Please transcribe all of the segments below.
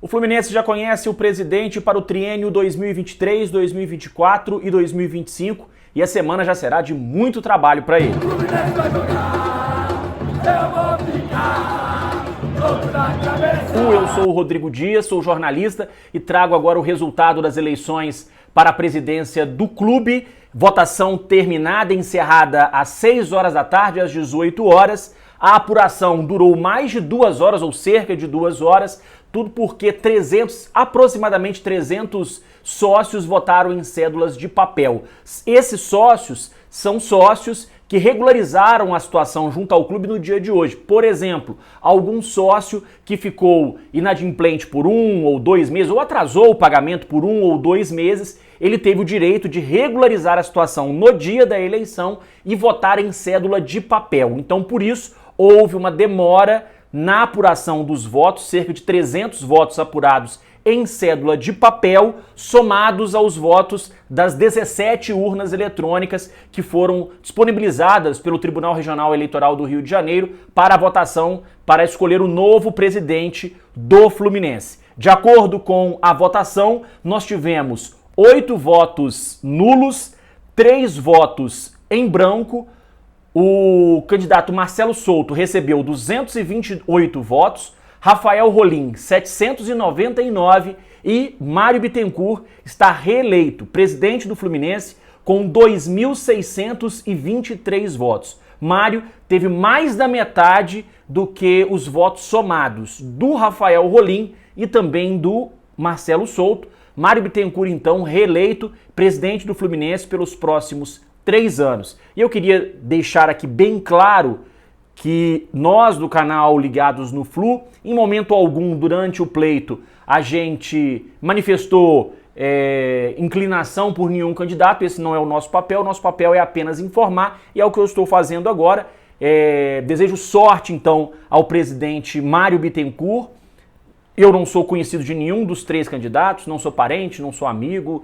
O Fluminense já conhece o presidente para o triênio 2023, 2024 e 2025 e a semana já será de muito trabalho para ele. Eu sou o Rodrigo Dias, sou jornalista e trago agora o resultado das eleições para a presidência do clube. Votação terminada, encerrada às 6 horas da tarde, às 18 horas. A apuração durou mais de 2 horas, ou cerca de 2 horas, tudo porque aproximadamente 300 sócios votaram em cédulas de papel. Esses sócios são sócios que regularizaram a situação junto ao clube no dia de hoje. Por exemplo, algum sócio que ficou inadimplente por 1 ou 2 meses, ou atrasou o pagamento por 1 ou 2 meses, ele teve o direito de regularizar a situação no dia da eleição e votar em cédula de papel. Então, por isso, houve uma demora na apuração dos votos, cerca de 300 votos apurados em cédula de papel, somados aos votos das 17 urnas eletrônicas que foram disponibilizadas pelo Tribunal Regional Eleitoral do Rio de Janeiro para a votação para escolher o novo presidente do Fluminense. De acordo com a votação, nós tivemos 8 votos nulos, 3 votos em branco. O candidato Marcelo Souto recebeu 228 votos, Rafael Rolim 799 e Mário Bittencourt está reeleito presidente do Fluminense com 2.623 votos. Mário teve mais da metade do que os votos somados do Rafael Rolim e também do Marcelo Souto. Mário Bittencourt, então, reeleito presidente do Fluminense pelos próximos 3 anos. E eu queria deixar aqui bem claro que nós do canal Ligados no Flu, em momento algum durante o pleito, a gente manifestou inclinação por nenhum candidato. Esse não é o nosso papel é apenas informar e é o que eu estou fazendo agora. Desejo sorte, então, ao presidente Mário Bittencourt. Eu não sou conhecido de nenhum dos 3 candidatos, não sou parente, não sou amigo.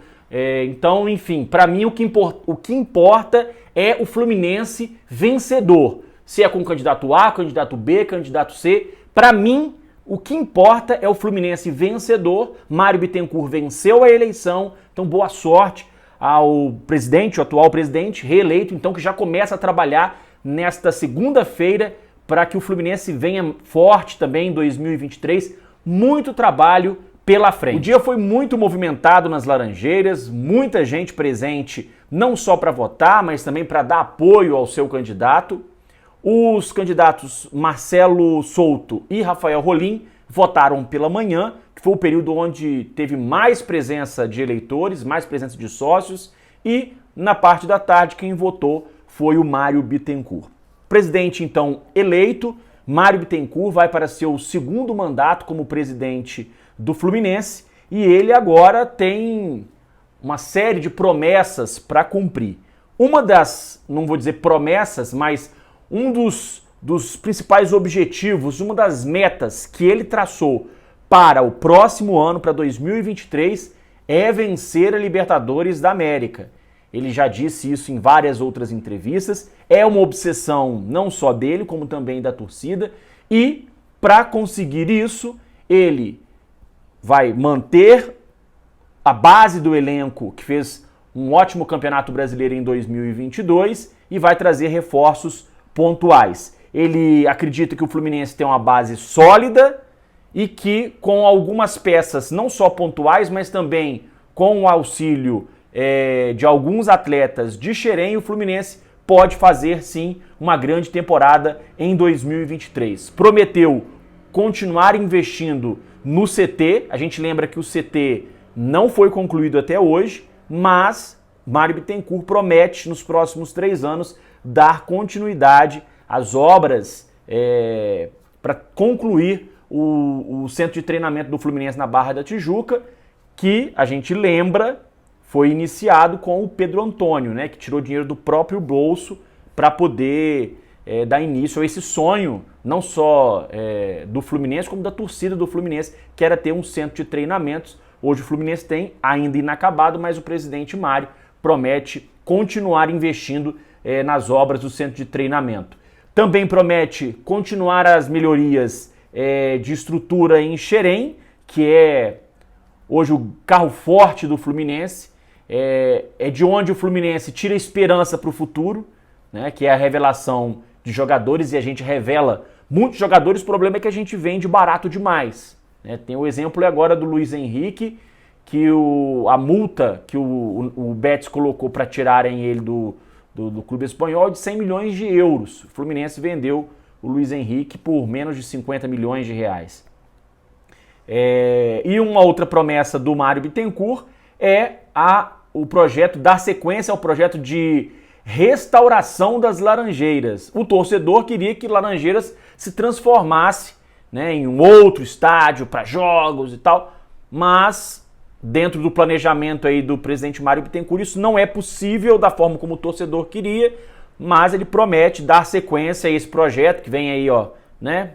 Então, enfim, para mim o que importa é o Fluminense vencedor. Se é com candidato A, candidato B, candidato C, para mim o que importa é o Fluminense vencedor. Mário Bittencourt venceu a eleição, então boa sorte ao presidente, o atual presidente reeleito, então que já começa a trabalhar nesta segunda-feira para que o Fluminense venha forte também em 2023. Muito trabalho pela frente. O dia foi muito movimentado nas Laranjeiras, muita gente presente, não só para votar, mas também para dar apoio ao seu candidato. Os candidatos Marcelo Souto e Rafael Rolim votaram pela manhã, que foi o período onde teve mais presença de eleitores, mais presença de sócios, e na parte da tarde quem votou foi o Mário Bittencourt. Presidente, então, eleito, Mário Bittencourt vai para seu segundo mandato como presidente do Fluminense e ele agora tem uma série de promessas para cumprir. Uma das, não vou dizer promessas, mas um dos principais objetivos, uma das metas que ele traçou para o próximo ano, para 2023, é vencer a Libertadores da América. Ele já disse isso em várias outras entrevistas, é uma obsessão não só dele, como também da torcida, e para conseguir isso, ele vai manter a base do elenco que fez um ótimo Campeonato Brasileiro em 2022 e vai trazer reforços pontuais. Ele acredita que o Fluminense tem uma base sólida e que com algumas peças não só pontuais, mas também com o auxílio de alguns atletas de Xerém, o Fluminense pode fazer sim uma grande temporada em 2023. Prometeu continuar investindo no CT, a gente lembra que o CT não foi concluído até hoje, mas Mário Bittencourt promete nos próximos 3 anos dar continuidade às obras para concluir o centro de treinamento do Fluminense na Barra da Tijuca, que a gente lembra foi iniciado com o Pedro Antônio, né, que tirou dinheiro do próprio bolso para poder dar início a esse sonho, não só do Fluminense, como da torcida do Fluminense, que era ter um centro de treinamentos. Hoje o Fluminense tem, ainda inacabado, mas o presidente Mário promete continuar investindo nas obras do centro de treinamento. Também promete continuar as melhorias de estrutura em Xerém, que é hoje o carro forte do Fluminense, é de onde o Fluminense tira esperança para o futuro, né, que é a revelação de jogadores, e a gente revela muitos jogadores, o problema é que a gente vende barato demais. Né? Tem o exemplo agora do Luiz Henrique, que a multa que o Betis colocou para tirarem ele do clube espanhol é de 100 milhões de euros. O Fluminense vendeu o Luiz Henrique por menos de 50 milhões de reais. E uma outra promessa do Mário Bittencourt é o projeto, dar sequência ao projeto de restauração das Laranjeiras. O torcedor queria que Laranjeiras se transformasse, né, em um outro estádio para jogos e tal, mas dentro do planejamento aí do presidente Mário Bittencourt isso não é possível da forma como o torcedor queria, mas ele promete dar sequência a esse projeto que vem aí, ó, né,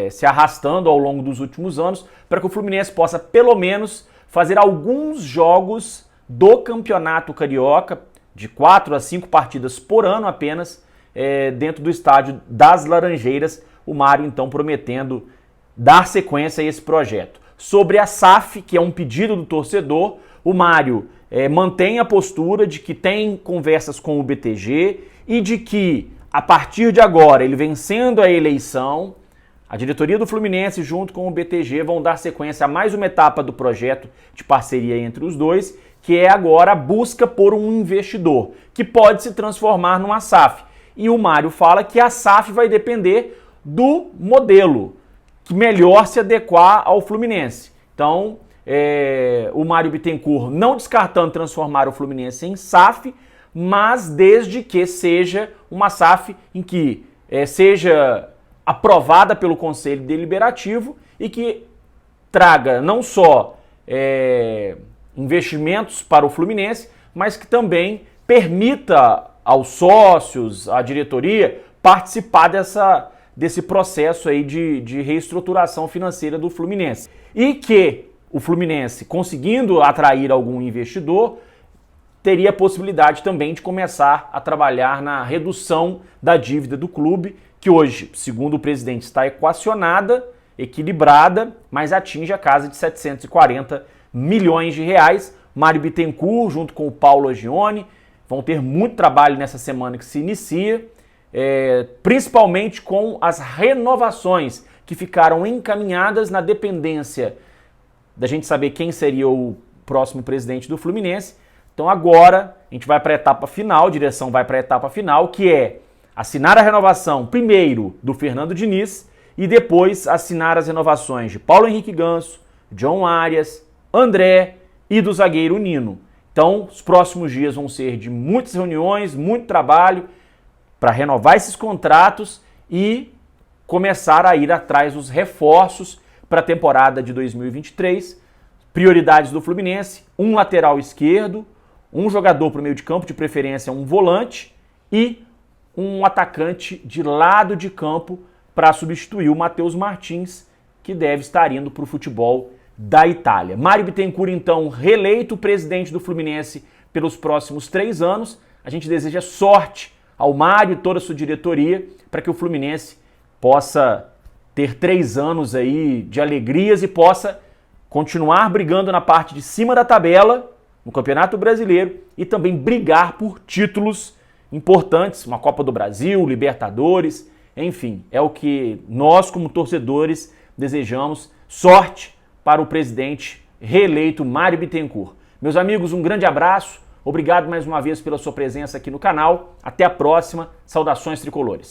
se arrastando ao longo dos últimos anos, para que o Fluminense possa pelo menos fazer alguns jogos do Campeonato Carioca, de 4 a 5 partidas por ano apenas, dentro do estádio das Laranjeiras. O Mário então prometendo dar sequência a esse projeto. Sobre a SAF, que é um pedido do torcedor, o Mário mantém a postura de que tem conversas com o BTG e de que, a partir de agora, ele vencendo a eleição, a diretoria do Fluminense junto com o BTG vão dar sequência a mais uma etapa do projeto de parceria entre os dois, que é agora a busca por um investidor, que pode se transformar numa SAF. E o Mário fala que a SAF vai depender do modelo que melhor se adequar ao Fluminense. Então, o Mário Bittencourt não descartando transformar o Fluminense em SAF, mas desde que seja uma SAF em que seja aprovada pelo Conselho Deliberativo e que traga não só investimentos para o Fluminense, mas que também permita aos sócios, à diretoria, participar desse processo aí de reestruturação financeira do Fluminense. E que o Fluminense, conseguindo atrair algum investidor, teria a possibilidade também de começar a trabalhar na redução da dívida do clube, que hoje, segundo o presidente, está equacionada, equilibrada, mas atinge a casa de 740 milhões de reais. Mário Bittencourt, junto com o Paulo Agione, vão ter muito trabalho nessa semana que se inicia, principalmente com as renovações que ficaram encaminhadas na dependência da gente saber quem seria o próximo presidente do Fluminense. Então agora a gente vai para a etapa final, a direção vai para a etapa final, que é assinar a renovação primeiro do Fernando Diniz e depois assinar as renovações de Paulo Henrique Ganso, John Arias, André e do zagueiro Nino. Então os próximos dias vão ser de muitas reuniões, muito trabalho para renovar esses contratos e começar a ir atrás dos reforços para a temporada de 2023. Prioridades do Fluminense: um lateral esquerdo, um jogador para o meio de campo, de preferência um volante, e um atacante de lado de campo para substituir o Matheus Martins, que deve estar indo para o futebol da Itália. Mário Bittencourt, então, reeleito presidente do Fluminense pelos próximos 3 anos. A gente deseja sorte ao Mário e toda a sua diretoria para que o Fluminense possa ter 3 anos aí de alegrias e possa continuar brigando na parte de cima da tabela no Campeonato Brasileiro e também brigar por títulos importantes, uma Copa do Brasil, Libertadores, enfim, é o que nós como torcedores desejamos. Sorte para o presidente reeleito Mário Bittencourt. Meus amigos, um grande abraço, obrigado mais uma vez pela sua presença aqui no canal, até a próxima, saudações tricolores.